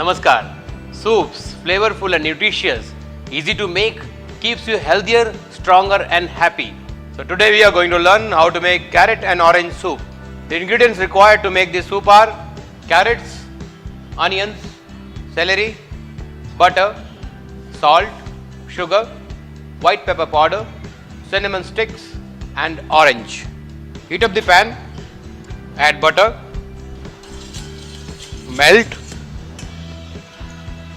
Namaskar. Soups, flavorful and nutritious, easy to make, keeps you healthier, stronger and happy. So today we are going to learn how to make carrot and orange soup. The ingredients required to make this soup are carrots, onions, celery, butter, salt, sugar, white pepper powder, cinnamon sticks and orange. Heat up the pan, add butter, melt,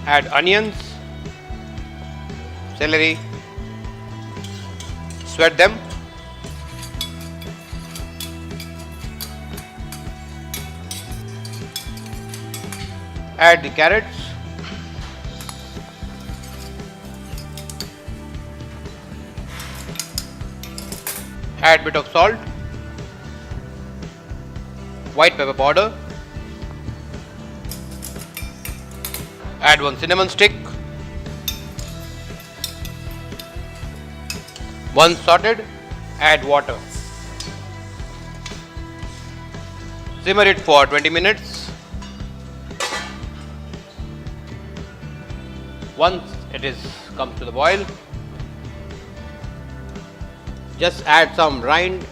add onions, celery, sweat them, add the carrots, add bit of salt, white pepper powder, add one cinnamon stick, once sorted, add water. Simmer it for 20 minutes. Once it comes to the boil, just add some rind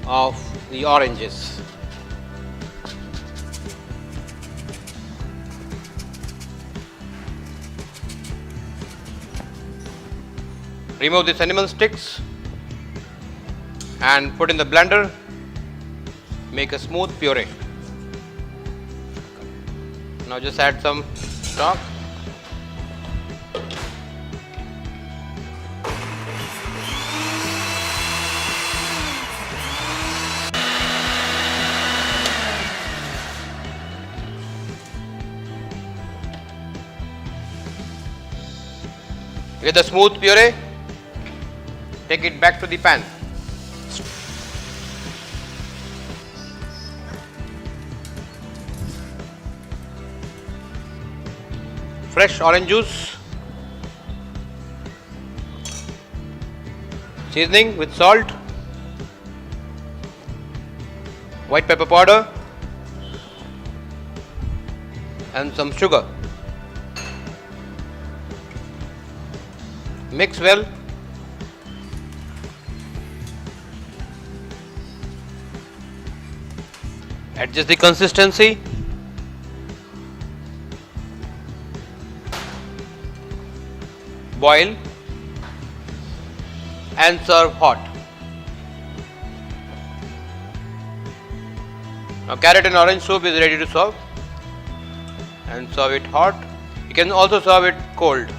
of the oranges. Remove the cinnamon sticks and put in the blender. Make a smooth puree. Now just add some stock. With the smooth puree, take it back to the pan. Fresh orange juice, seasoning with salt, white pepper powder and some sugar. Mix well. Adjust the consistency. Boil and serve hot. Now carrot and orange soup is ready to serve, and serve it hot. You can also serve it cold.